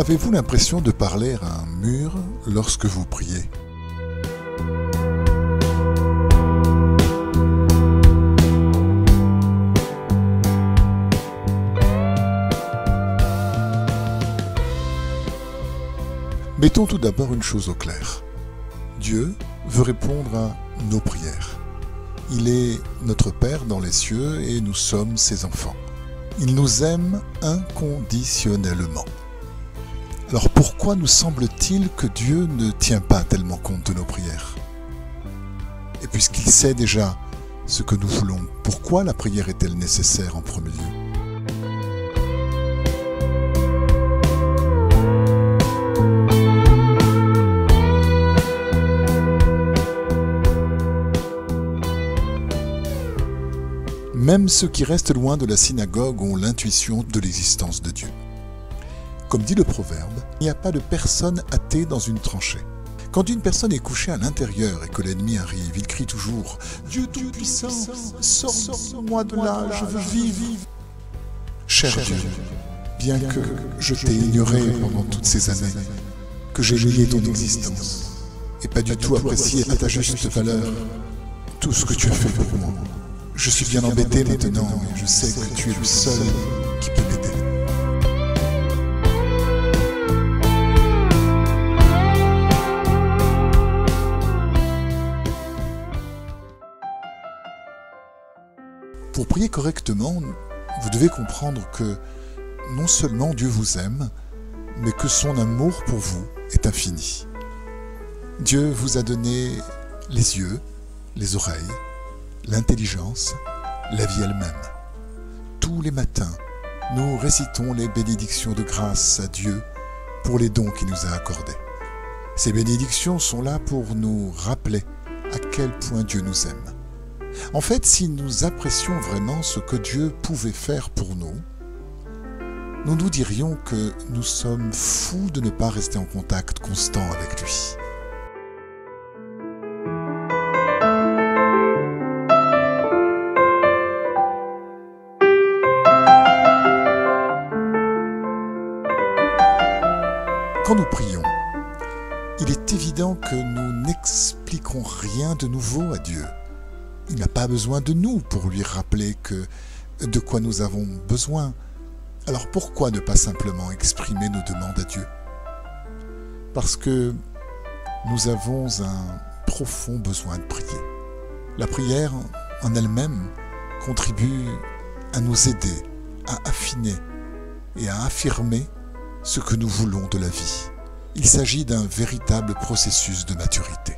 Avez-vous l'impression de parler à un mur lorsque vous priez? Mettons tout d'abord une chose au clair. Dieu veut répondre à nos prières. Il est notre Père dans les cieux et nous sommes ses enfants. Il nous aime inconditionnellement. Alors pourquoi nous semble-t-il que Dieu ne tient pas tellement compte de nos prières? Et puisqu'il sait déjà ce que nous voulons, pourquoi la prière est-elle nécessaire en premier lieu? Même ceux qui restent loin de la synagogue ont l'intuition de l'existence de Dieu. Comme dit le proverbe, il n'y a pas de personne athée dans une tranchée. Quand une personne est couchée à l'intérieur et que l'ennemi arrive, il crie toujours « Dieu Tout-Puissant, sors-moi de là, je veux vivre !» Cher Dieu, bien que je t'ai ignoré pendant toutes ces années, que j'ai nié ton existence et pas du tout apprécié à ta juste valeur tout ce que tu as fait pour moi, je suis bien embêté maintenant et je sais que tu es le seul qui peut m'aider. Pour prier correctement, vous devez comprendre que non seulement Dieu vous aime, mais que son amour pour vous est infini. Dieu vous a donné les yeux, les oreilles, l'intelligence, la vie elle-même. Tous les matins, nous récitons les bénédictions de grâce à Dieu pour les dons qu'il nous a accordés. Ces bénédictions sont là pour nous rappeler à quel point Dieu nous aime. En fait, si nous apprécions vraiment ce que Dieu pouvait faire pour nous, nous nous dirions que nous sommes fous de ne pas rester en contact constant avec lui. Quand nous prions, il est évident que nous n'expliquons rien de nouveau à Dieu. Il n'a pas besoin de nous pour lui rappeler de quoi nous avons besoin. Alors pourquoi ne pas simplement exprimer nos demandes à Dieu? Parce que nous avons un profond besoin de prier. La prière en elle-même contribue à nous aider, à affiner et à affirmer ce que nous voulons de la vie. Il s'agit d'un véritable processus de maturité.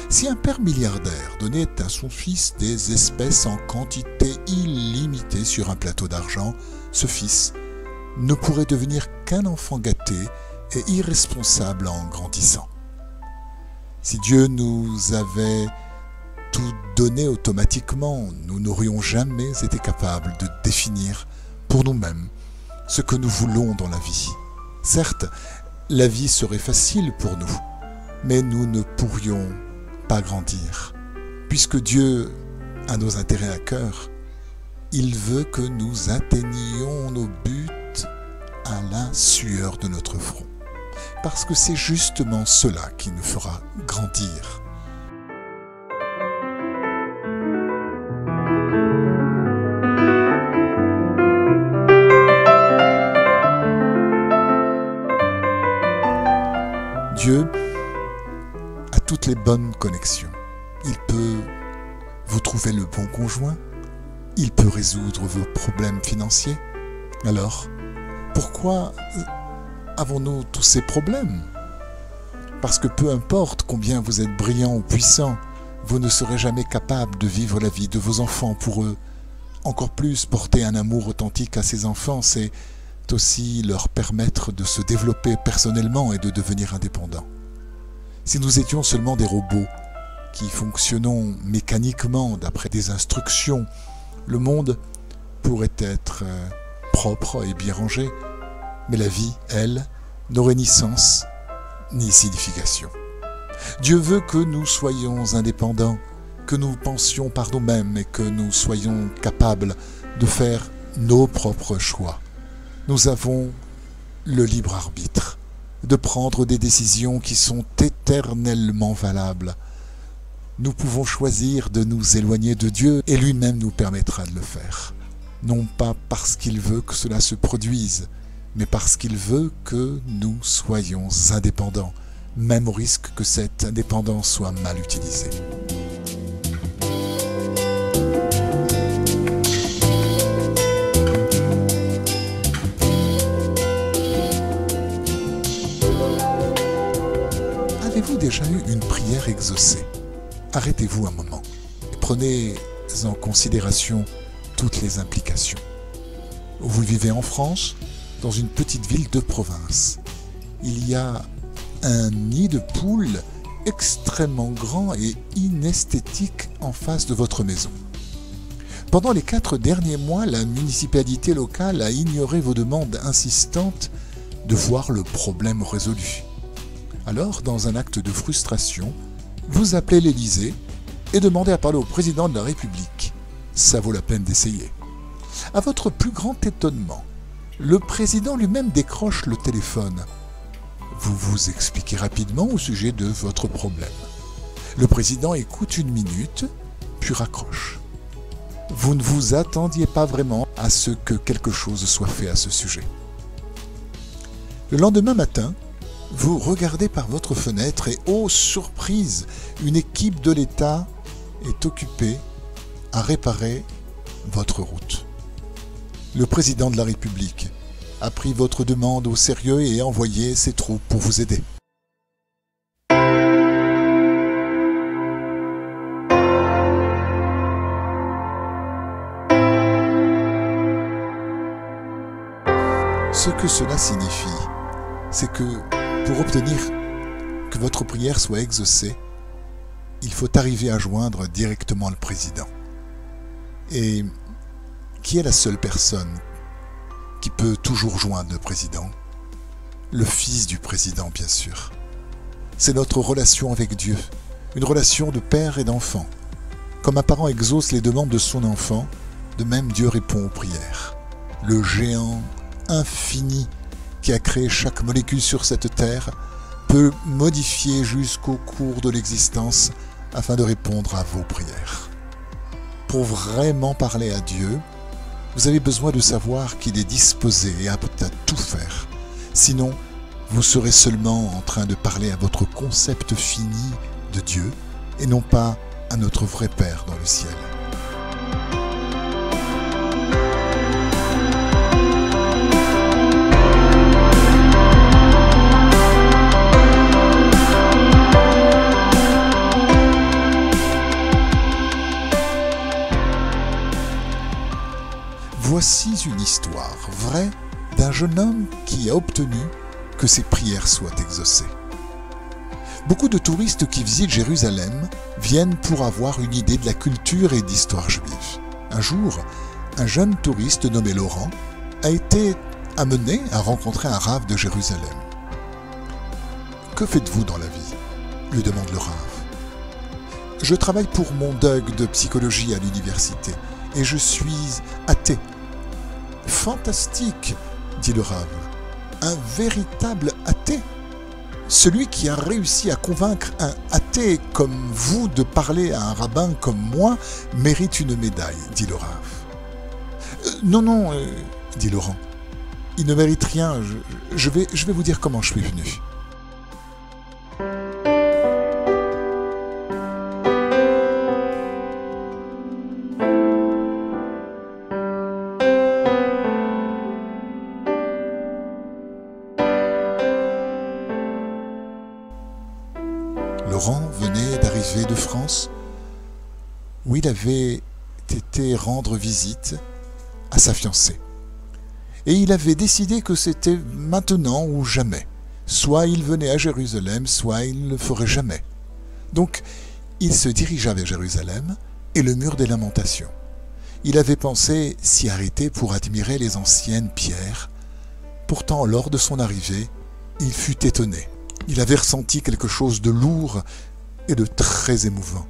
Si un père milliardaire donnait à son fils des espèces en quantité illimitée sur un plateau d'argent, ce fils ne pourrait devenir qu'un enfant gâté et irresponsable en grandissant. Si Dieu nous avait tout donné automatiquement, nous n'aurions jamais été capables de définir pour nous-mêmes ce que nous voulons dans la vie. Certes, la vie serait facile pour nous, mais nous ne pourrions pas grandir. Puisque Dieu a nos intérêts à cœur, il veut que nous atteignions nos buts à la sueur de notre front. Parce que c'est justement cela qui nous fera grandir. Dieu a toutes les bonnes connexions. Il peut vous trouver le bon conjoint, il peut résoudre vos problèmes financiers. Alors, pourquoi avons-nous tous ces problèmes? Parce que peu importe combien vous êtes brillant ou puissant, vous ne serez jamais capable de vivre la vie de vos enfants pour eux. Encore plus, porter un amour authentique à ses enfants, c'est aussi leur permettre de se développer personnellement et de devenir indépendants. Si nous étions seulement des robots qui fonctionnons mécaniquement d'après des instructions, le monde pourrait être propre et bien rangé, mais la vie, elle, n'aurait ni sens ni signification. Dieu veut que nous soyons indépendants, que nous pensions par nous-mêmes et que nous soyons capables de faire nos propres choix. Nous avons le libre arbitre de prendre des décisions qui sont éternellement valables. Nous pouvons choisir de nous éloigner de Dieu et lui-même nous permettra de le faire. Non pas parce qu'il veut que cela se produise, mais parce qu'il veut que nous soyons indépendants, même au risque que cette indépendance soit mal utilisée. Avez-vous déjà eu une prière exaucée? Arrêtez-vous un moment et prenez en considération toutes les implications. Vous vivez en France, dans une petite ville de province. Il y a un nid de poules extrêmement grand et inesthétique en face de votre maison. Pendant les 4 derniers mois, la municipalité locale a ignoré vos demandes insistantes de voir le problème résolu. Alors, dans un acte de frustration, vous appelez l'Élysée et demandez à parler au président de la République. Ça vaut la peine d'essayer. À votre plus grand étonnement, le président lui-même décroche le téléphone. Vous vous expliquez rapidement au sujet de votre problème. Le président écoute 1 minute, puis raccroche. Vous ne vous attendiez pas vraiment à ce que quelque chose soit fait à ce sujet. Le lendemain matin, vous regardez par votre fenêtre et, oh surprise, une équipe de l'État est occupée à réparer votre route. Le président de la République a pris votre demande au sérieux et a envoyé ses troupes pour vous aider. Ce que cela signifie, c'est que pour obtenir que votre prière soit exaucée, il faut arriver à joindre directement le président. Et qui est la seule personne qui peut toujours joindre le président? Le fils du président, bien sûr. C'est notre relation avec Dieu, une relation de père et d'enfant. Comme un parent exauce les demandes de son enfant, de même Dieu répond aux prières. Le géant infini qui a créé chaque molécule sur cette terre peut modifier jusqu'au cours de l'existence afin de répondre à vos prières. Pour vraiment parler à Dieu, vous avez besoin de savoir qu'il est disposé et apte à tout faire. Sinon, vous serez seulement en train de parler à votre concept fini de Dieu et non pas à notre vrai Père dans le ciel. Voici une histoire vraie d'un jeune homme qui a obtenu que ses prières soient exaucées. Beaucoup de touristes qui visitent Jérusalem viennent pour avoir une idée de la culture et d'histoire juive. Un jour, un jeune touriste nommé Laurent a été amené à rencontrer un rave de Jérusalem. « Que faites-vous dans la vie ?» lui demande le rave. « Je travaille pour mon DUG de psychologie à l'université et je suis athée. » « Fantastique !» dit le rave. « Un véritable athée ? Celui qui a réussi à convaincre un athée comme vous de parler à un rabbin comme moi mérite une médaille, dit le rave. Non, dit Laurent. Il ne mérite rien, je vais vous dire comment je suis venu. Laurent venait d'arriver de France, où il avait été rendre visite à sa fiancée. Et il avait décidé que c'était maintenant ou jamais. Soit il venait à Jérusalem, soit il ne le ferait jamais. Donc, il se dirigea vers Jérusalem et le mur des Lamentations. Il avait pensé s'y arrêter pour admirer les anciennes pierres. Pourtant, lors de son arrivée, il fut étonné. Il avait ressenti quelque chose de lourd et de très émouvant.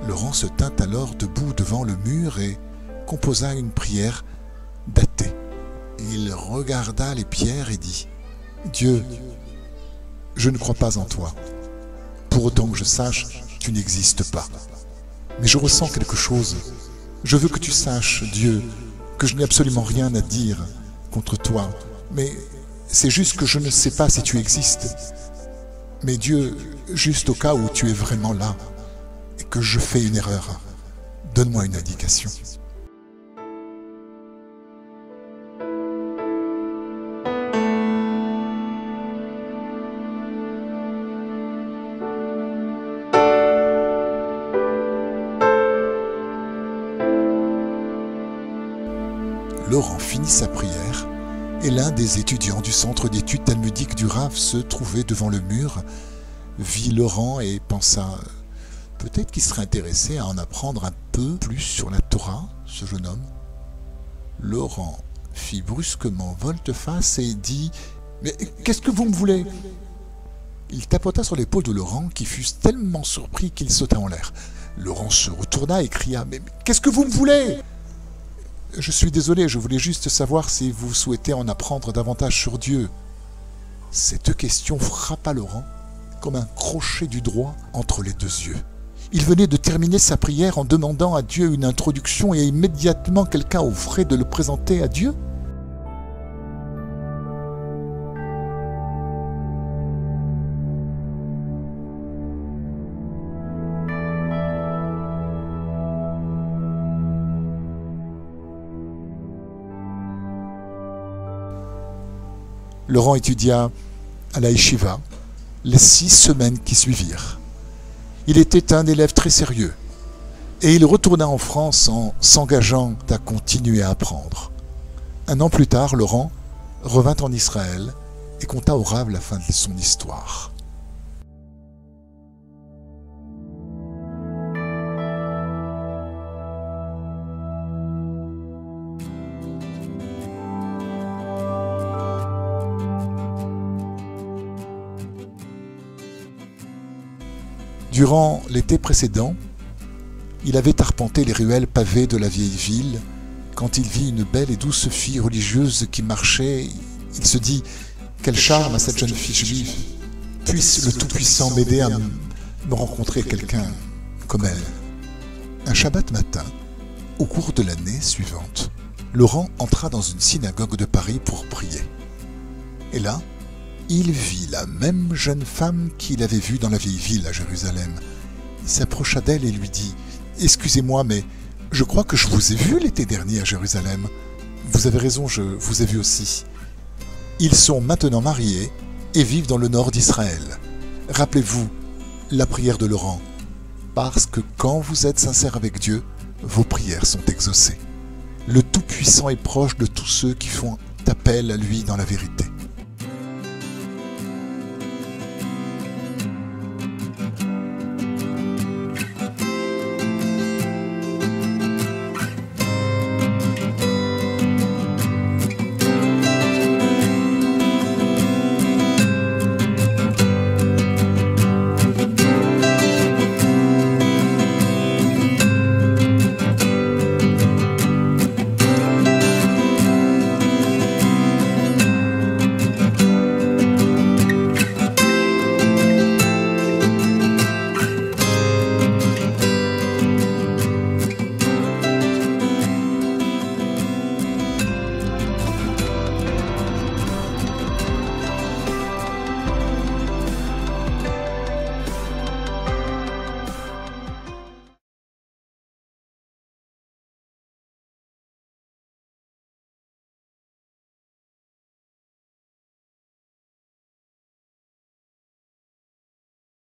Laurent se tint alors debout devant le mur et composa une prière d'athée. Il regarda les pierres et dit « Dieu, je ne crois pas en toi. Pour autant que je sache, tu n'existes pas. Mais je ressens quelque chose. Je veux que tu saches, Dieu, que je n'ai absolument rien à dire contre toi. Mais c'est juste que je ne sais pas si tu existes. Mais Dieu, juste au cas où tu es vraiment là, et que je fais une erreur, donne-moi une indication. » Laurent finit sa prière et l'un des étudiants du centre d'études talmudiques du Rav se trouvait devant le mur, vit Laurent et pensa peut-être qu'il serait intéressé à en apprendre un peu plus sur la Torah, ce jeune homme. Laurent fit brusquement volte-face et dit « Mais qu'est-ce que vous me voulez ?» Il tapota sur l'épaule de Laurent qui fut tellement surpris qu'il sauta en l'air. Laurent se retourna et cria « Mais qu'est-ce que vous me voulez ?» « Je suis désolé, je voulais juste savoir si vous souhaitez en apprendre davantage sur Dieu. » Cette question frappa Laurent comme un crochet du droit entre les deux yeux. Il venait de terminer sa prière en demandant à Dieu une introduction et immédiatement quelqu'un offrait de le présenter à Dieu. Laurent étudia à la Yeshiva les 6 semaines qui suivirent. Il était un élève très sérieux et il retourna en France en s'engageant à continuer à apprendre. 1 an plus tard, Laurent revint en Israël et conta au Rav la fin de son histoire. Durant l'été précédent, il avait arpenté les ruelles pavées de la vieille ville. Quand il vit une belle et douce fille religieuse qui marchait, il se dit « Quel charme à cette jeune fille juive! Puisse le Tout-Puissant m'aider à me rencontrer quelqu'un comme elle. » Un Shabbat matin, au cours de l'année suivante, Laurent entra dans une synagogue de Paris pour prier. Et là, il vit la même jeune femme qu'il avait vue dans la vieille ville à Jérusalem. Il s'approcha d'elle et lui dit « Excusez-moi, mais je crois que je vous ai vu l'été dernier à Jérusalem. Vous avez raison, je vous ai vu aussi. » Ils sont maintenant mariés et vivent dans le nord d'Israël. Rappelez-vous la prière de Laurent, parce que quand vous êtes sincère avec Dieu, vos prières sont exaucées. Le Tout-Puissant est proche de tous ceux qui font appel à lui dans la vérité.